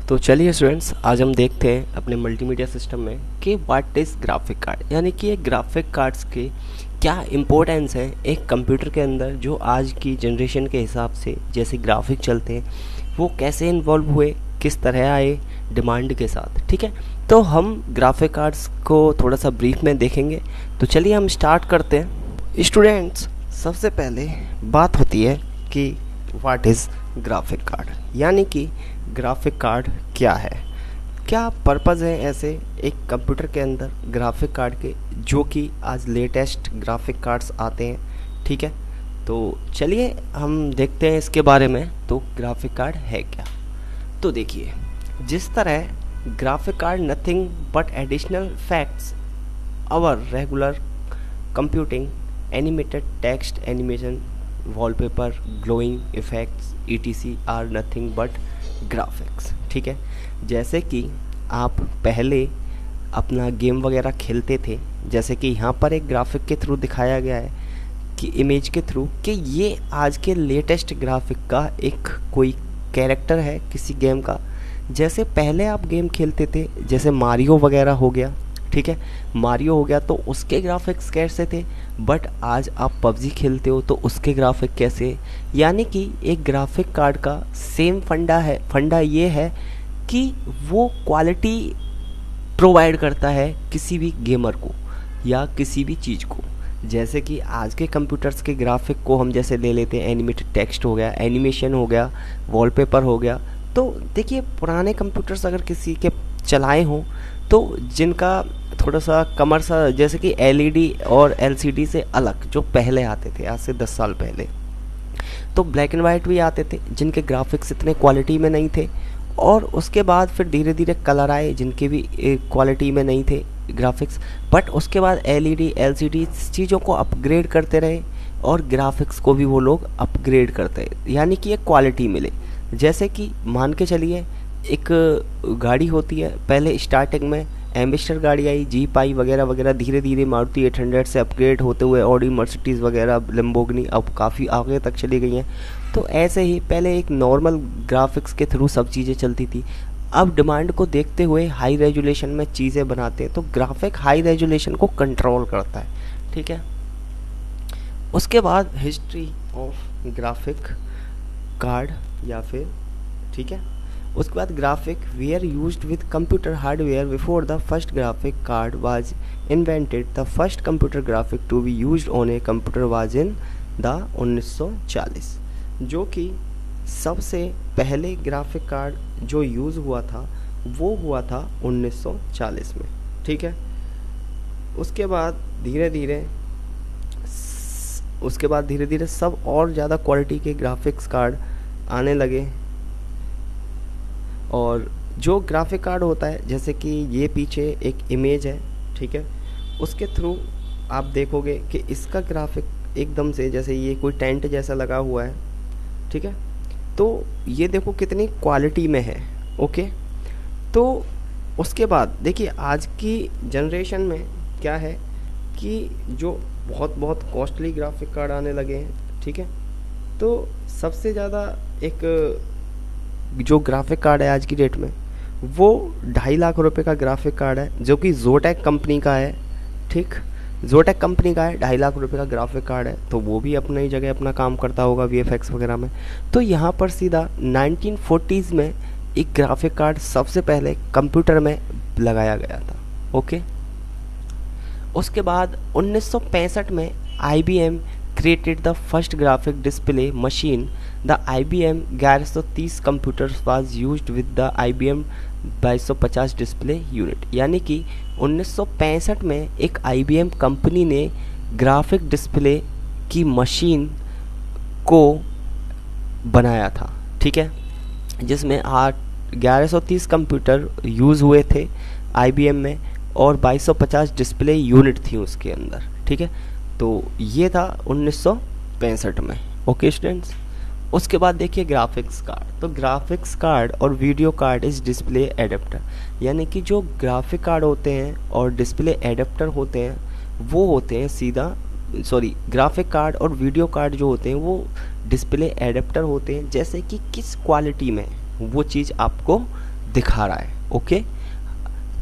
तो चलिए स्टूडेंट्स, आज हम देखते हैं अपने मल्टीमीडिया सिस्टम में कि व्हाट इज़ ग्राफिक कार्ड, यानी कि ये ग्राफिक कार्ड्स के क्या इम्पोर्टेंस है एक कंप्यूटर के अंदर, जो आज की जनरेशन के हिसाब से जैसे ग्राफिक चलते हैं वो कैसे इन्वॉल्व हुए, किस तरह आए डिमांड के साथ। ठीक है, तो हम ग्राफिक कार्ड्स को थोड़ा सा ब्रीफ में देखेंगे। तो चलिए हम स्टार्ट करते हैं। स्टूडेंट्स, सबसे पहले बात होती है कि व्हाट इज़ ग्राफिक कार्ड, यानी कि ग्राफिक कार्ड क्या है, क्या पर्पज़ है ऐसे एक कंप्यूटर के अंदर ग्राफिक कार्ड के, जो कि आज लेटेस्ट ग्राफिक कार्ड्स आते हैं। ठीक है, तो चलिए हम देखते हैं इसके बारे में। तो ग्राफिक कार्ड है क्या, तो देखिए, जिस तरह graphic card nothing but additional facts our regular computing, animated text, animation, wallpaper, glowing effects etc are nothing but graphics. ठीक है, जैसे कि आप पहले अपना गेम वगैरह खेलते थे, जैसे कि यहाँ पर एक ग्राफिक के थ्रू दिखाया गया है कि इमेज के थ्रू कि ये आज के लेटेस्ट ग्राफिक का एक कोई कैरेक्टर है किसी गेम का। जैसे पहले आप गेम खेलते थे, जैसे मारियो वगैरह हो गया, ठीक है, मारियो हो गया तो उसके ग्राफिक्स कैसे थे, बट आज आप पबजी खेलते हो तो उसके ग्राफिक कैसे। यानी कि एक ग्राफिक कार्ड का सेम फंडा है। फंडा ये है कि वो क्वालिटी प्रोवाइड करता है किसी भी गेमर को या किसी भी चीज़ को। जैसे कि आज के कंप्यूटर्स के ग्राफिक को हम जैसे ले लेते हैं, एनिमेटेड टेक्स्ट हो गया, एनिमेशन हो गया, वॉलपेपर हो गया। तो देखिए, पुराने कंप्यूटर्स अगर किसी के चलाए हों तो जिनका थोड़ा सा कमर सा, जैसे कि एलईडी और एलसीडी से अलग जो पहले आते थे आज से 10 साल पहले, तो ब्लैक एंड वाइट भी आते थे जिनके ग्राफिक्स इतने क्वालिटी में नहीं थे। और उसके बाद फिर धीरे धीरे कलर आए जिनके भी क्वालिटी में नहीं थे ग्राफिक्स, बट उसके बाद एलईडी एलसीडी चीज़ों को अपग्रेड करते रहे और ग्राफिक्स को भी वो लोग अपग्रेड करते रहे, यानी कि एक क्वालिटी मिले। जैसे कि मान के चलिए, एक गाड़ी होती है, पहले स्टार्टिंग में एम्बेसडर गाड़ी आई, जीप आई वगैरह वगैरह, धीरे धीरे मारुति 800 से अपग्रेड होते हुए ऑडी, मर्सिडीज़ वगैरह, लैम्बोर्गिनी अब काफ़ी आगे तक चली गई हैं। तो ऐसे ही पहले एक नॉर्मल ग्राफिक्स के थ्रू सब चीज़ें चलती थी। अब डिमांड को देखते हुए हाई रेजुलेशन में चीज़ें बनाते हैं, तो ग्राफिक हाई रेजुलेशन को कंट्रोल करता है। ठीक है, उसके बाद हिस्ट्री ऑफ ग्राफिक कार्ड, या फिर ठीक है, उसके बाद graphic were used with computer hardware before the first graphic card was invented. The first computer graphic to be used on a computer was in the 1940, जो कि सबसे पहले ग्राफिक कार्ड जो यूज़ हुआ था वो हुआ था 1940 में। ठीक है, उसके बाद धीरे धीरे सब और ज़्यादा क्वालिटी के ग्राफिक्स कार्ड आने लगे। और जो ग्राफिक कार्ड होता है, जैसे कि ये पीछे एक इमेज है, ठीक है, उसके थ्रू आप देखोगे कि इसका ग्राफिक एकदम से, जैसे ये कोई टेंट जैसा लगा हुआ है, ठीक है, तो ये देखो कितनी क्वालिटी में है। ओके, तो उसके बाद देखिए, आज की जनरेशन में क्या है कि जो बहुत कॉस्टली ग्राफिक कार्ड आने लगे हैं। ठीक है, तो सबसे ज़्यादा एक जो ग्राफिक कार्ड है आज की डेट में वो 2.5 लाख रुपए का ग्राफिक कार्ड है, जो कि जोटेक कंपनी का है। ठीक, जोटेक कंपनी का है, 2.5 लाख रुपए का ग्राफिक कार्ड है, तो वो भी अपनी जगह अपना काम करता होगा वीएफएक्स वगैरह में। तो यहाँ पर सीधा 1940s में एक ग्राफिक कार्ड सबसे पहले कंप्यूटर में लगाया गया था। ओके, उसके बाद 1965 में IBM created the first graphic display machine. The IBM 1130 computers was used with the IBM 2250 display unit। यानी कि 1965 में एक IBM कंपनी ने ग्राफिक डिस्प्ले की मशीन को बनाया था। ठीक है, जिसमें 1130 कंप्यूटर यूज़ हुए थे IBM में और 2250 डिस्प्ले यूनिट थी उसके अंदर। ठीक है, तो ये था 1965 में। ओके स्टूडेंट्स, उसके बाद देखिए ग्राफिक्स कार्ड। तो ग्राफिक्स कार्ड और video card is display adapter, यानी कि जो ग्राफिक कार्ड होते हैं और डिस्प्ले एडेप्टर होते हैं वो होते हैं ग्राफिक कार्ड और वीडियो कार्ड जो होते हैं वो डिस्प्ले एडेप्टर होते हैं, जैसे कि किस क्वालिटी में वो चीज़ आपको दिखा रहा है। ओके,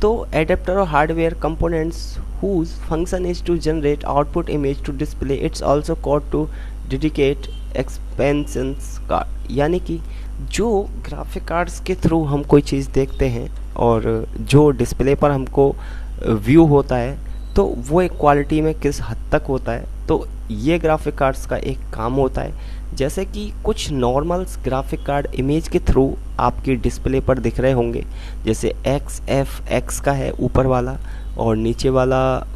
तो एडेप्टर और hardware components whose function is to generate output image to display, it's also called to dedicate expansions card। यानी कि जो ग्राफिक कार्ड्स के थ्रू हम कोई चीज़ देखते हैं और जो डिस्प्ले पर हमको व्यू होता है, तो वो एक क्वालिटी में किस हद तक होता है, तो ये ग्राफिक कार्ड्स का एक काम होता है। जैसे कि कुछ नॉर्मल ग्राफिक कार्ड इमेज के थ्रू आपकी डिस्प्ले पर दिख रहे होंगे, जैसे XFX का है ऊपर वाला, और नीचे वाला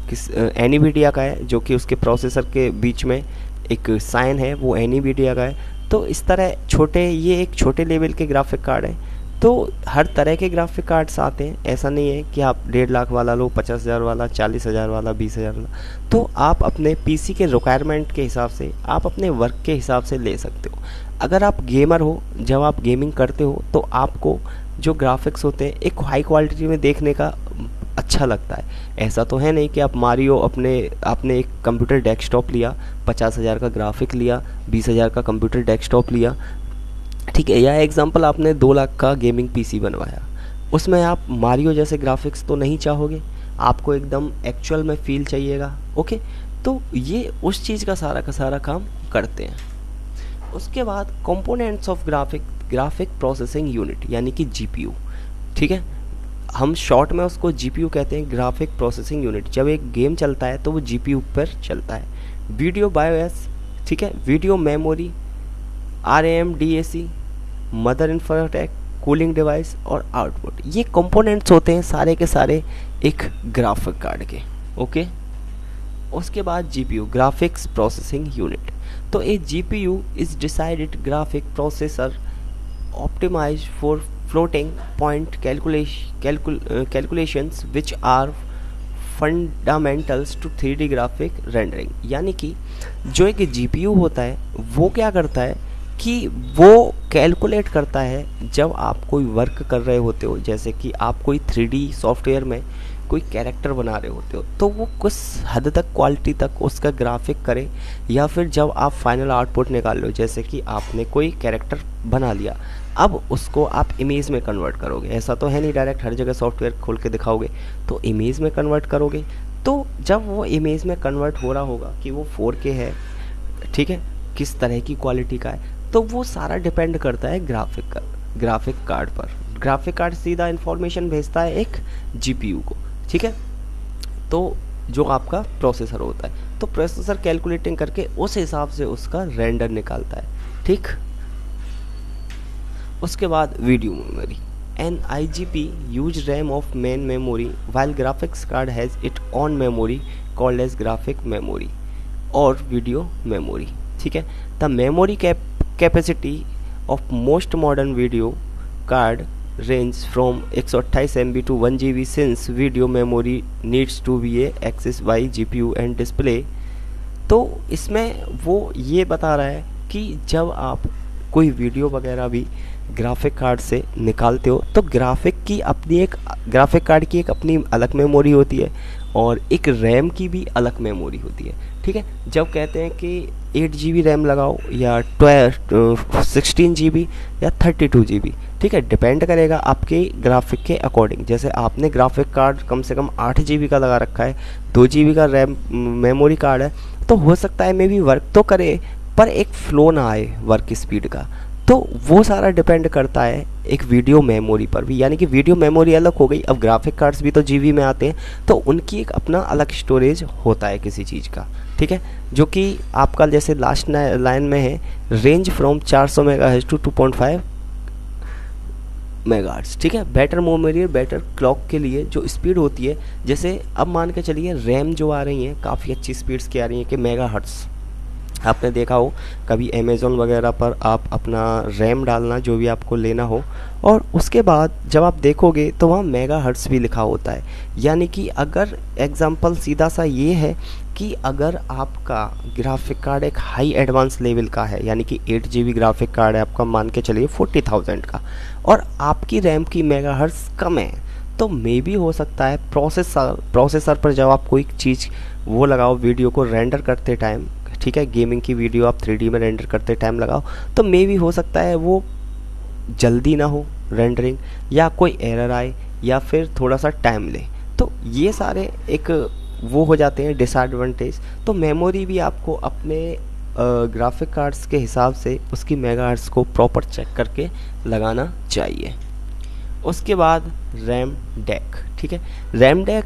किस एनवीडिया का है, जो कि उसके प्रोसेसर के बीच में एक साइन है, वो एनवीडिया का है। तो इस तरह छोटे, ये एक छोटे लेवल के ग्राफिक कार्ड हैं। तो हर तरह के ग्राफिक कार्ड्स आते हैं, ऐसा नहीं है कि आप 1.5 लाख वाला लो, 50,000 वाला, 40,000 वाला, 20,000 वाला। तो आप अपने पीसी के रिक्वायरमेंट के हिसाब से, आप अपने वर्क के हिसाब से ले सकते हो। अगर आप गेमर हो, जब आप गेमिंग करते हो, तो आपको जो ग्राफिक्स होते हैं एक हाई क्वालिटी में देखने का अच्छा लगता है। ऐसा तो है नहीं कि आप मारियो आपने एक कंप्यूटर डेस्कटॉप लिया, 50,000 का ग्राफिक लिया, 20,000 का कंप्यूटर डेस्कटॉप लिया, ठीक है, या एग्जांपल आपने 2 लाख का गेमिंग पीसी बनवाया, उसमें आप मारियो जैसे ग्राफिक्स तो नहीं चाहोगे, आपको एकदम एक्चुअल में फील चाहिएगा। ओके, तो ये उस चीज़ का सारा काम करते हैं। उसके बाद components of graphic processing unit, यानी कि जीपीयू, ठीक है, हम शॉर्ट में उसको जीपीयू कहते हैं, ग्राफिक प्रोसेसिंग यूनिट। जब एक गेम चलता है तो वो जीपीयू पर चलता है। वीडियो बायोएस, ठीक है, video memory, RAM, DAC, mother Infratech, cooling device और आउटपुट, ये कंपोनेंट्स होते हैं सारे के सारे एक ग्राफिक कार्ड के। ओके, उसके बाद जीपीयू, ग्राफिक्स प्रोसेसिंग यूनिट। तो a GPU is decided graphic processor optimized for floating point calculations which are fundamentals to 3D graphic rendering। यानी कि जो एक जीपीयू होता है वो क्या करता है कि वो कैलकुलेट करता है जब आप कोई वर्क कर रहे होते हो, जैसे कि आप कोई 3D सॉफ्टवेयर में कोई कैरेक्टर बना रहे होते हो, तो वो कुछ हद तक क्वालिटी तक उसका ग्राफिक करे, या फिर जब आप फाइनल आउटपुट निकाल लो, जैसे कि आपने कोई कैरेक्टर बना लिया, अब उसको आप इमेज में कन्वर्ट करोगे। ऐसा तो है नहीं डायरेक्ट हर जगह सॉफ्टवेयर खोल के दिखाओगे, तो इमेज में कन्वर्ट करोगे। तो जब वो इमेज में कन्वर्ट हो रहा होगा कि वो 4K है, ठीक है, किस तरह की क्वालिटी का है, तो वो सारा डिपेंड करता है ग्राफिक कार्ड पर। ग्राफिक कार्ड सीधा इंफॉर्मेशन भेजता है एक जीपीयू को, ठीक है, तो जो आपका प्रोसेसर होता है, तो प्रोसेसर कैलकुलेटिंग करके उस हिसाब से उसका रेंडर निकालता है, ठीक। उसके बाद video memory, an IGP use RAM of main memory while graphics card has its own memory called as graphic memory और वीडियो मेमोरी, ठीक है। The memory capacity of most modern video card range from 128 MB to 1 GB since video memory needs to be accessed by GPU and display। तो इसमें वो ये बता रहा है कि जब आप कोई वीडियो वगैरह भी ग्राफिक कार्ड से निकालते हो, तो ग्राफिक कार्ड की एक अपनी अलग मेमोरी होती है और एक रैम की भी अलग मेमोरी होती है, ठीक है। जब कहते हैं कि 8 GB रैम लगाओ या 16 GB या 32 GB, ठीक है, डिपेंड करेगा आपके ग्राफिक के अकॉर्डिंग। जैसे आपने ग्राफिक कार्ड कम से कम 8 GB का लगा रखा है, 2 GB का रैम मेमोरी कार्ड है, तो हो सकता है मे बी वर्क तो करे पर एक फ्लो ना आए वर्क स्पीड का। तो वो सारा डिपेंड करता है एक वीडियो मेमोरी पर भी, यानी कि वीडियो मेमोरी अलग हो गई। अब ग्राफिक कार्ड्स भी तो जीबी में आते हैं, तो उनकी एक अपना अलग स्टोरेज होता है किसी चीज़ का, ठीक है, जो कि आपका जैसे लास्ट लाइन में है, range from 400 megahertz to 2.5 megahertz, ठीक है। बेटर मेमोरी, बेटर क्लॉक के लिए जो स्पीड होती है, जैसे अब मान के चलिए रैम जो आ रही हैं काफ़ी अच्छी स्पीड्स की आ रही हैं कि मेगाहर्ट्ज़। आपने देखा हो कभी अमेज़ॉन वगैरह पर आप अपना रैम डालना जो भी आपको लेना हो, और उसके बाद जब आप देखोगे तो वहाँ मेगाहर्ट्ज़ भी लिखा होता है। यानी कि अगर एग्जांपल सीधा सा ये है कि अगर आपका ग्राफिक कार्ड एक हाई एडवांस लेवल का है, यानी कि 8 GB ग्राफिक कार्ड है आपका, मान के चलिए 40,000 का, और आपकी रैम की मेगाहर्ट्ज़ कम है, तो मे भी हो सकता है प्रोसेसर पर जब आप कोई चीज़ वो लगाओ वीडियो को रेंडर करते टाइम, ठीक है, गेमिंग की वीडियो आप 3D में रेंडर करते टाइम लगाओ, तो मे भी हो सकता है वो जल्दी ना हो, रेंडरिंग, या कोई एरर आए, या फिर थोड़ा सा टाइम ले। तो ये सारे एक वो हो जाते हैं डिसएडवांटेज। तो मेमोरी भी आपको अपने ग्राफिक कार्ड्स के हिसाब से उसकी मेगाहर्ट्ज़ को प्रॉपर चेक करके लगाना चाहिए। उसके बाद रैम डैक, ठीक है। RAM DAC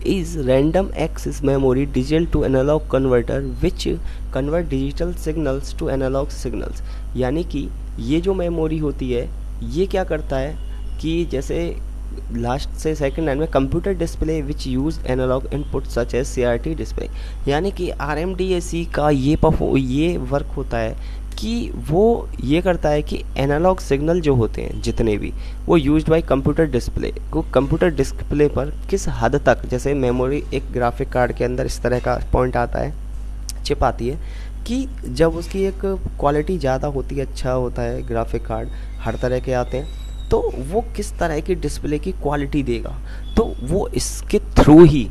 is random access memory digital to analogue converter which convert digital signals to analogue signals. यानी कि ये जो मेमोरी होती है ये क्या करता है कि जैसे लास्ट से सेकंड लाइन में computer display which use analog input such as CRT display, यानी कि RMDAC का ये वर्क होता है कि वो ये करता है कि एनालॉग सिग्नल जो होते हैं जितने भी वो यूज्ड बाय कंप्यूटर डिस्प्ले को कंप्यूटर डिस्प्ले पर किस हद तक, जैसे मेमोरी एक ग्राफिक कार्ड के अंदर इस तरह का पॉइंट आता है, चिप आती है कि जब उसकी एक क्वालिटी ज़्यादा होती है, अच्छा होता है ग्राफिक कार्ड, हर तरह के आते हैं, तो वो किस तरह की डिस्प्ले की क्वालिटी देगा, तो वो इसके थ्रू ही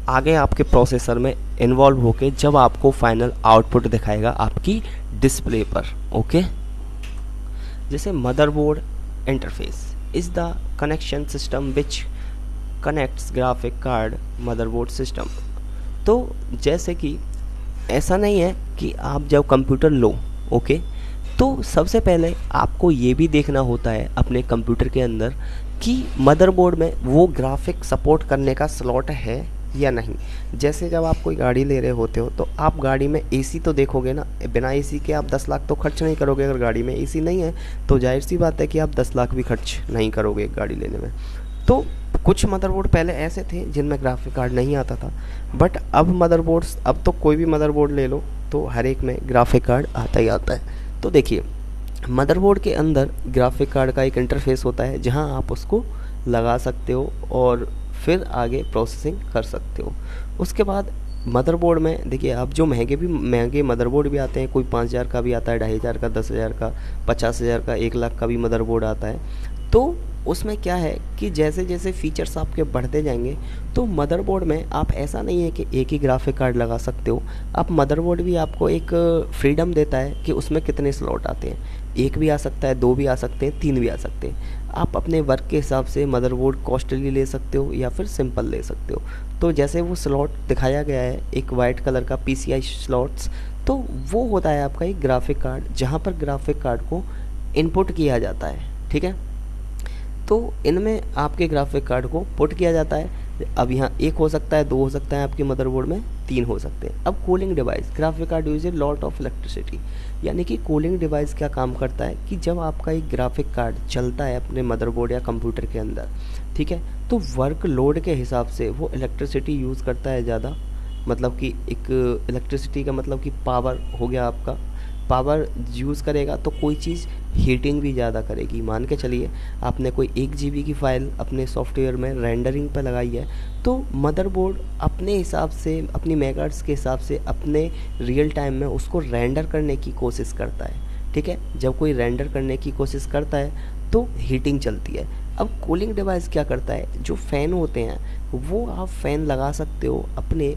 आगे आपके प्रोसेसर में इन्वॉल्व होके जब आपको फाइनल आउटपुट दिखाएगा आपकी डिस्प्ले पर। ओके, जैसे motherboard interface is the connection system which connects graphic card motherboard system. तो जैसे कि ऐसा नहीं है कि आप जब कंप्यूटर लो, ओके, तो सबसे पहले आपको ये भी देखना होता है अपने कंप्यूटर के अंदर कि मदरबोर्ड में वो ग्राफिक सपोर्ट करने का स्लॉट है या नहीं। जैसे जब आप कोई गाड़ी ले रहे होते हो तो आप गाड़ी में एसी तो देखोगे ना, बिना एसी के आप 10 लाख तो खर्च नहीं करोगे। अगर गाड़ी में एसी नहीं है तो जाहिर सी बात है कि आप 10 लाख भी खर्च नहीं करोगे एक गाड़ी लेने में। तो कुछ मदरबोर्ड पहले ऐसे थे जिनमें ग्राफिक कार्ड नहीं आता था, बट अब मदरबोर्ड्स, अब तो कोई भी मदरबोर्ड ले लो तो हर एक में ग्राफिक कार्ड आता ही आता है। तो देखिए, मदरबोर्ड के अंदर ग्राफिक कार्ड का एक इंटरफेस होता है जहां आप उसको लगा सकते हो और फिर आगे प्रोसेसिंग कर सकते हो। उसके बाद मदरबोर्ड में देखिए, आप जो महंगे मदरबोर्ड भी आते हैं, कोई 5,000 का भी आता है, 2,500 का, 10,000 का, 50,000 का, 1 लाख का भी मदरबोर्ड आता है। तो उसमें क्या है कि जैसे जैसे फीचर्स आपके बढ़ते जाएंगे तो मदरबोर्ड में आप ऐसा नहीं है कि एक ही ग्राफिक कार्ड लगा सकते हो। आप मदरबोर्ड भी आपको एक फ्रीडम देता है कि उसमें कितने स्लॉट आते हैं, 1 भी आ सकता है, 2 भी आ सकते हैं, 3 भी आ सकते हैं। आप अपने वर्क के हिसाब से मदरबोर्ड कॉस्टली ले सकते हो या फिर सिंपल ले सकते हो। तो जैसे वो स्लॉट दिखाया गया है एक वाइट कलर का PCI स्लॉट्स, तो वो होता है आपका एक ग्राफिक कार्ड जहाँ पर ग्राफिक कार्ड को इनपुट किया जाता है, ठीक है। तो इनमें आपके ग्राफिक कार्ड को पुट किया जाता है। अब यहाँ 1 हो सकता है, 2 हो सकता है, आपके मदरबोर्ड में 3 हो सकते हैं। अब cooling device, graphic card use a lot of electricity, यानी कि कूलिंग डिवाइस क्या काम करता है कि जब आपका एक ग्राफिक कार्ड चलता है अपने मदरबोर्ड या कंप्यूटर के अंदर, ठीक है, तो वर्क लोड के हिसाब से वो इलेक्ट्रिसिटी यूज़ करता है ज़्यादा। मतलब कि एक इलेक्ट्रिसिटी का मतलब कि पावर हो गया, आपका पावर यूज़ करेगा तो कोई चीज़ हीटिंग भी ज़्यादा करेगी। मान के चलिए आपने कोई 1 GB की फ़ाइल अपने सॉफ्टवेयर में रेंडरिंग पर लगाई है, तो मदरबोर्ड अपने हिसाब से, अपनी मेगाहर्ट्ज़ के हिसाब से अपने रियल टाइम में उसको रेंडर करने की कोशिश करता है, ठीक है। जब कोई रेंडर करने की कोशिश करता है तो हीटिंग चलती है। अब कूलिंग डिवाइस क्या करता है, जो फ़ैन होते हैं वो आप फ़ैन लगा सकते हो अपने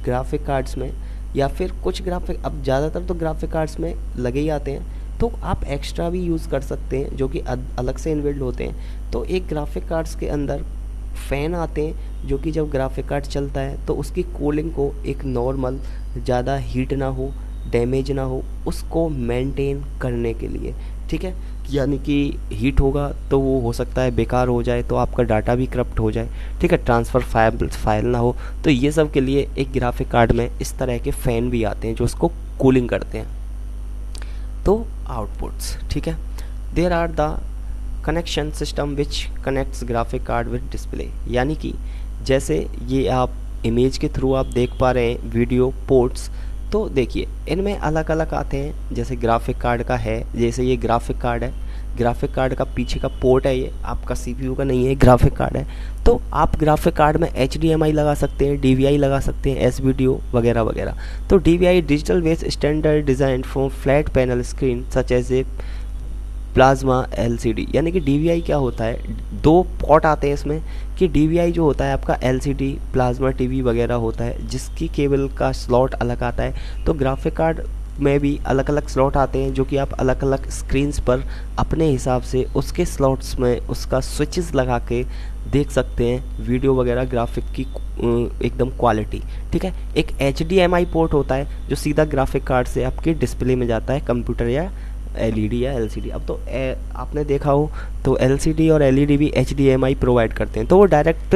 ग्राफिक कार्ड्स में, या फिर कुछ ग्राफिक, अब ज़्यादातर तो ग्राफिक कार्ड्स में लगे ही आते हैं, तो आप एक्स्ट्रा भी यूज़ कर सकते हैं जो कि अलग से इनबिल्ड होते हैं। तो एक ग्राफिक कार्ड्स के अंदर फ़ैन आते हैं जो कि जब ग्राफिक कार्ड चलता है तो उसकी कूलिंग को एक नॉर्मल, ज़्यादा हीट ना हो, डैमेज ना हो, उसको मेंटेन करने के लिए, ठीक है। यानी कि हीट होगा तो वो हो सकता है बेकार हो जाए, तो आपका डाटा भी करप्ट हो जाए, ठीक है, ट्रांसफ़र फाइल ना हो। तो ये सब के लिए एक ग्राफिक कार्ड में इस तरह के फ़ैन भी आते हैं जो उसको कूलिंग करते हैं। तो आउटपुट्स, ठीक है, there are the connection system which connects graphic card with display, यानी कि जैसे ये आप इमेज के थ्रू आप देख पा रहे हैं वीडियो पोर्ट्स, तो देखिए इनमें अलग अलग आते हैं। जैसे ग्राफिक कार्ड का है, जैसे ये ग्राफिक कार्ड है, ग्राफिक कार्ड का पीछे का पोर्ट है, ये आपका CPU का नहीं है, ग्राफिक कार्ड है। तो आप ग्राफिक कार्ड में HDMI लगा सकते हैं, DVI लगा सकते हैं, SVDO वगैरह वगैरह। तो DVI digital was standard design for flat panel screen such as a plasma LCD, यानी कि DVI क्या होता है, 2 पोर्ट आते हैं इसमें कि DVI जो होता है आपका LCD प्लाज्मा TV वगैरह होता है जिसकी केबल का स्लॉट अलग आता है। तो ग्राफिक कार्ड में भी अलग अलग स्लॉट आते हैं जो कि आप अलग अलग स्क्रीन्स पर अपने हिसाब से उसके स्लॉट्स में उसका स्विचेस लगा के देख सकते हैं वीडियो वगैरह ग्राफिक की एकदम क्वालिटी। ठीक है, एक HDMI पोर्ट होता है जो सीधा ग्राफिक कार्ड से आपके डिस्प्ले में जाता है, कंप्यूटर या LED या LCD। अब तो आपने देखा हो तो LCD और LED भी HDMI प्रोवाइड करते हैं, तो वो डायरेक्ट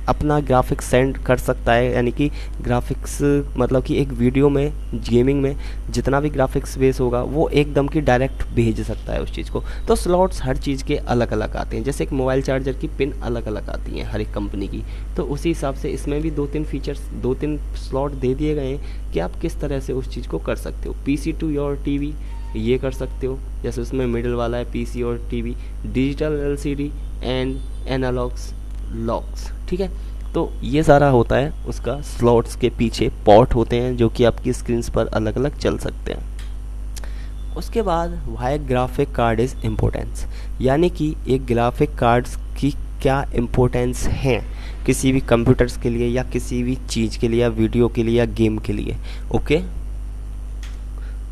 अपना ग्राफिक्स सेंड कर सकता है, यानी कि ग्राफिक्स मतलब कि एक वीडियो में गेमिंग में जितना भी ग्राफिक्स बेस होगा वो एकदम की डायरेक्ट भेज सकता है उस चीज़ को। तो स्लॉट्स हर चीज़ के अलग अलग आते हैं, जैसे एक मोबाइल चार्जर की पिन अलग अलग आती हैं हर एक कंपनी की, तो उसी हिसाब से इसमें भी 2-3 फीचर्स 2-3 स्लॉट दे दिए गए हैं कि आप किस तरह से उस चीज़ को कर सकते हो। PC टू योर TV ये कर सकते हो, जैसे उसमें मिडिल वाला है PC और TV, digital LCD and analogues locks. ठीक है, तो ये सारा होता है उसका, स्लॉट्स के पीछे पोर्ट होते हैं जो कि आपकी स्क्रीन्स पर अलग अलग चल सकते हैं। उसके बाद why graphic card is importance, यानी कि एक ग्राफिक कार्ड्स की क्या इम्पोर्टेंस है किसी भी कंप्यूटर्स के लिए या किसी भी चीज़ के लिए या वीडियो के लिए या गेम के लिए। ओके,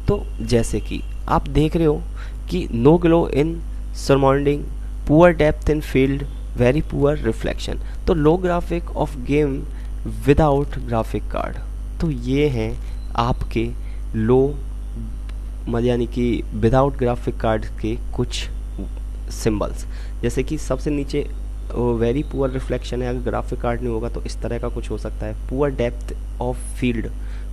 तो जैसे कि आप देख रहे हो कि no glow in surrounding, poor depth in field, very poor reflection, तो low graphic of game without graphic card. तो ये हैं आपके लो यानी कि विदाउट ग्राफिक कार्ड के कुछ सिंबल्स, जैसे कि सबसे नीचे वेरी पुअर रिफ्लेक्शन है, अगर ग्राफिक कार्ड नहीं होगा तो इस तरह का कुछ हो सकता है। Poor depth of field,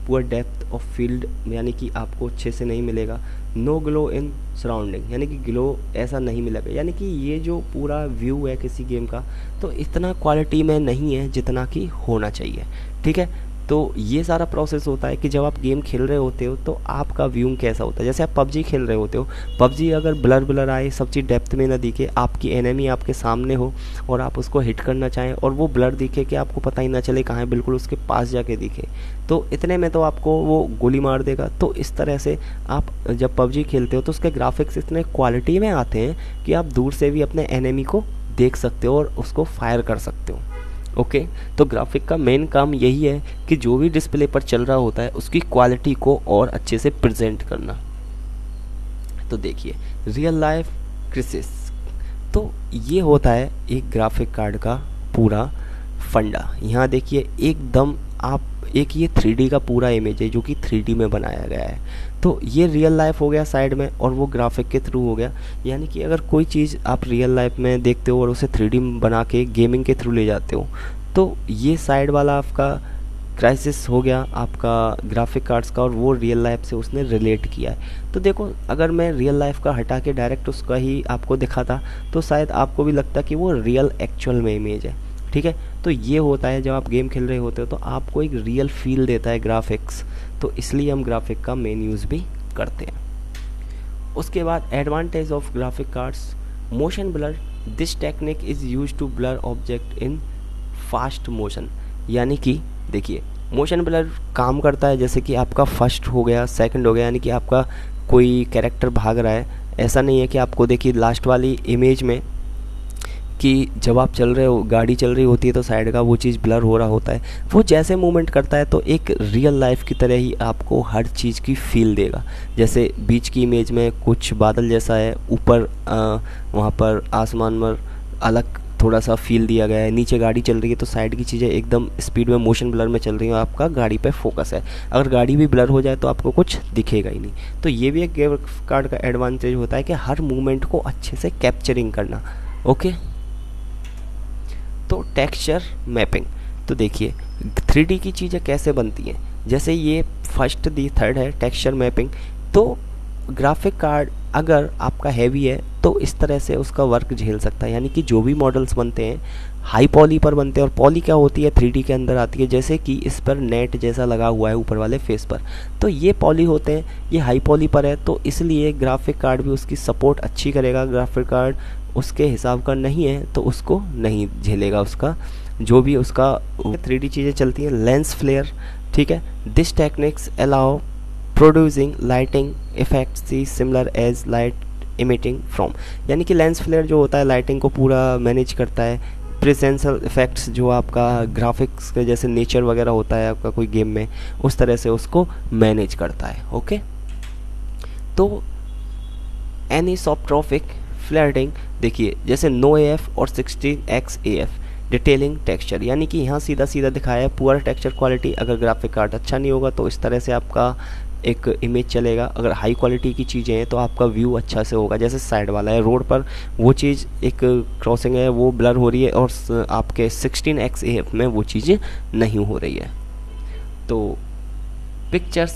poor depth of field यानी कि आपको अच्छे से नहीं मिलेगा। नो ग्लो इन सराउंडिंग, यानी कि ग्लो ऐसा नहीं मिलेगा, यानी कि ये जो पूरा व्यू है किसी गेम का तो इतना क्वालिटी में नहीं है जितना कि होना चाहिए। ठीक है, तो ये सारा प्रोसेस होता है कि जब आप गेम खेल रहे होते हो तो आपका व्यू कैसा होता है। जैसे आप PUBG खेल रहे होते हो, PUBG अगर ब्लर आए, सब चीज़ डेप्थ में ना दिखे, आपकी एनिमी आपके सामने हो और आप उसको हिट करना चाहें और वो ब्लर दिखे कि आपको पता ही ना चले कहाँ है, बिल्कुल उसके पास जाके दिखे, तो इतने में तो आपको वो गोली मार देगा। तो इस तरह से आप जब PUBG खेलते हो तो उसके ग्राफिक्स इतने क्वालिटी में आते हैं कि आप दूर से भी अपने एनिमी को देख सकते हो और उसको फायर कर सकते हो। ओके, तो ग्राफिक का मेन काम यही है कि जो भी डिस्प्ले पर चल रहा होता है उसकी क्वालिटी को और अच्छे से प्रेजेंट करना। तो देखिए रियल लाइफ क्रिसिस, तो ये होता है एक ग्राफिक कार्ड का पूरा फंडा। यहाँ देखिए एकदम आप एक ये 3D का पूरा इमेज है जो कि 3D में बनाया गया है, तो ये रियल लाइफ हो गया साइड में और वो ग्राफिक के थ्रू हो गया। यानी कि अगर कोई चीज़ आप रियल लाइफ में देखते हो और उसे 3D में बना के गेमिंग के थ्रू ले जाते हो तो ये साइड वाला आपका क्राइसिस हो गया आपका ग्राफिक कार्ड्स का, और वो रियल लाइफ से उसने रिलेट किया है। तो देखो अगर मैं रियल लाइफ का हटा के डायरेक्ट उसका ही आपको दिखाता तो शायद आपको भी लगता कि वो रियल एक्चुअल में इमेज है। ठीक है, तो ये होता है जब आप गेम खेल रहे होते हो तो आपको एक रियल फील देता है ग्राफिक्स, तो इसलिए हम ग्राफिक का मेन यूज़ भी करते हैं। उसके बाद advantage of graphic cards, motion blur, this technique is use to blur object in fast motion, यानी कि देखिए मोशन ब्लर काम करता है जैसे कि आपका फर्स्ट हो गया, सेकंड हो गया, यानी कि आपका कोई कैरेक्टर भाग रहा है, ऐसा नहीं है कि आपको देखिए लास्ट वाली इमेज में कि जब आप चल रहे हो, गाड़ी चल रही होती है तो साइड का वो चीज़ ब्लर हो रहा होता है, वो जैसे मूवमेंट करता है तो एक रियल लाइफ की तरह ही आपको हर चीज़ की फील देगा। जैसे बीच की इमेज में कुछ बादल जैसा है, ऊपर वहाँ पर आसमान में अलग थोड़ा सा फील दिया गया है, नीचे गाड़ी चल रही है तो साइड की चीज़ें एकदम स्पीड में मोशन ब्लर में चल रही है, आपका गाड़ी पे फोकस है। अगर गाड़ी भी ब्लर हो जाए तो आपको कुछ दिखेगा ही नहीं। तो ये भी एक ग्राफिक कार्ड का एडवांटेज होता है कि हर मूवमेंट को अच्छे से कैप्चरिंग करना। ओके, तो टेक्सचर मैपिंग, तो देखिए 3D की चीज़ें कैसे बनती हैं, जैसे ये फर्स्ट दी थर्ड है टेक्सचर मैपिंग। तो ग्राफिक कार्ड अगर आपका हैवी है तो इस तरह से उसका वर्क झेल सकता है, यानी कि जो भी मॉडल्स बनते हैं हाई पॉली पर बनते हैं, और पॉली क्या होती है 3D के अंदर आती है, जैसे कि इस पर नेट जैसा लगा हुआ है ऊपर वाले फेस पर, तो ये पॉली होते हैं, ये हाई पॉली पर है, तो इसलिए ग्राफिक कार्ड भी उसकी सपोर्ट अच्छी करेगा। ग्राफिक कार्ड उसके हिसाब का नहीं है तो उसको नहीं झेलेगा उसका जो भी उसका 3D चीज़ें चलती हैं। लेंस फ्लेयर, ठीक है, this techniques allow producing lighting effects see similar as light emitting from, यानी कि लेंस फ्लेयर जो होता है लाइटिंग को पूरा मैनेज करता है। प्रेजेंशियल इफेक्ट्स जो आपका ग्राफिक्स के जैसे नेचर वगैरह होता है आपका कोई गेम में, उस तरह से उसको मैनेज करता है। ओके, तो एनिसोट्रॉपिक फ्लैटिंग देखिए जैसे नो एफ और 16x AF डिटेलिंग टेक्सचर, यानी कि यहाँ सीधा सीधा दिखाया है पुअर टेक्सचर क्वालिटी। अगर ग्राफिक कार्ड अच्छा नहीं होगा तो इस तरह से आपका एक इमेज चलेगा। अगर हाई क्वालिटी की चीज़ें हैं तो आपका व्यू अच्छा से होगा। जैसे साइड वाला है रोड पर, वो चीज़ एक क्रॉसिंग है वो ब्लर हो रही है और आपके 16x AF में वो चीज़ें नहीं हो रही है। तो pictures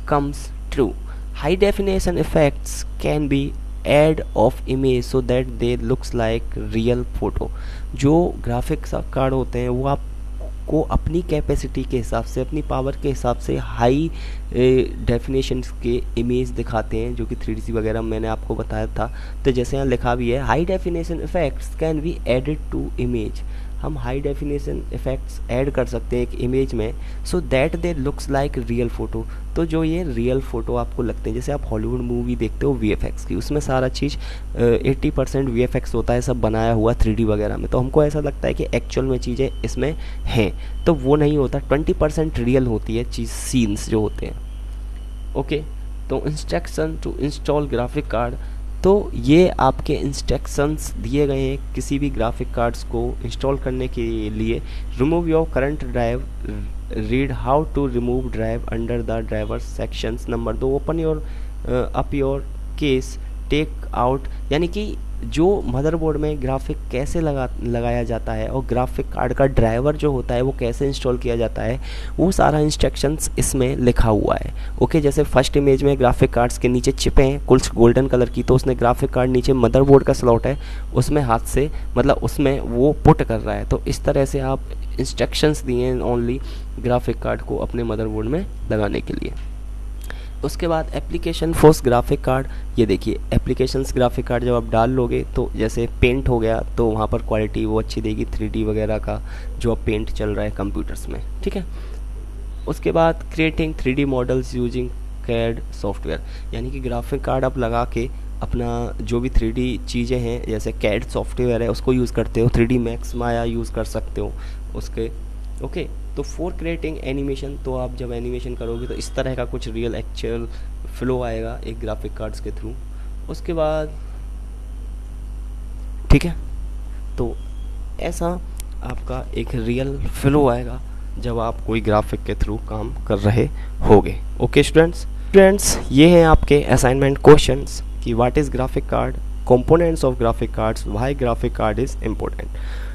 comes true, high definition effects can be add of image so that they looks like real photo. जो ग्राफिक्स कार्ड होते हैं वो आपको अपनी कैपेसिटी के हिसाब से, अपनी पावर के हिसाब से हाई डेफिनेशन के इमेज दिखाते हैं, जो कि 3D वगैरह मैंने आपको बताया था। तो जैसे यहाँ लिखा भी है high definition effects can be added to image, हम हाई डेफिनेशन इफेक्ट्स ऐड कर सकते हैं एक इमेज में so that they looks like real photo. तो जो ये रियल फ़ोटो आपको लगते हैं, जैसे आप हॉलीवुड मूवी देखते हो VFX की, उसमें सारा चीज़ 80% VFX होता है, सब बनाया हुआ 3D वगैरह में, तो हमको ऐसा लगता है कि एक्चुअल में चीज़ें इसमें हैं, तो वो नहीं होता। 20% रियल होती है चीज़, सीन्स जो होते हैं। ओके, तो instruction to install graphic card, तो ये आपके इंस्ट्रक्शंस दिए गए हैं किसी भी ग्राफिक कार्ड्स को इंस्टॉल करने के लिए। Remove your current drive, read how to remove drive under the driver sections. Number 2, open your up your case, take out, यानी कि जो मदरबोर्ड में ग्राफिक कैसे लगाया जाता है और ग्राफिक कार्ड का ड्राइवर जो होता है वो कैसे इंस्टॉल किया जाता है, वो सारा इंस्ट्रक्शंस इसमें लिखा हुआ है। ओके, जैसे फर्स्ट इमेज में ग्राफिक कार्ड्स के नीचे चिपें हैं कुछ गोल्डन कलर की, तो उसने ग्राफिक कार्ड नीचे मदरबोर्ड का स्लॉट है उसमें हाथ से मतलब उसमें वो पुट कर रहा है। तो इस तरह से आप इंस्ट्रक्शंस दिए हैं ओनली ग्राफिक कार्ड को अपने मदरबोर्ड में लगाने के लिए। उसके बाद एप्लीकेशन फोर्स ग्राफिक कार्ड, ये देखिए एप्लीकेशंस ग्राफिक कार्ड जब आप डाल लोगे तो जैसे पेंट हो गया तो वहाँ पर क्वालिटी वो अच्छी देगी 3D वगैरह का जो अब पेंट चल रहा है कंप्यूटर्स में, ठीक है। उसके बाद creating 3D models using CAD software, यानी कि ग्राफिक कार्ड आप लगा के अपना जो भी 3D चीज़ें हैं जैसे कैड सॉफ्टवेयर है उसको यूज़ करते हो, 3D मैक्स माया यूज़ कर सकते हो उसके। ओके, तो फॉर क्रिएटिंग एनिमेशन, तो आप जब एनिमेशन करोगे तो इस तरह का कुछ रियल एक्चुअल फ्लो आएगा एक ग्राफिक कार्ड्स के थ्रू। उसके बाद ठीक है, तो ऐसा आपका एक रियल फ्लो आएगा जब आप कोई ग्राफिक के थ्रू काम कर रहे होगे। ओके स्टूडेंट्स, ये हैं आपके असाइनमेंट क्वेश्चंस कि what is graphic card, components of graphic cards, why graphic card is important.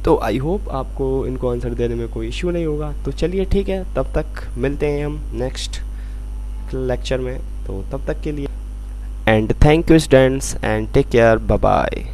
तो आई होप आपको इनको आंसर देने में कोई इश्यू नहीं होगा। तो चलिए ठीक है, तब तक मिलते हैं हम नेक्स्ट लेक्चर में, तो तब तक के लिए and thank you students and take care, bye bye.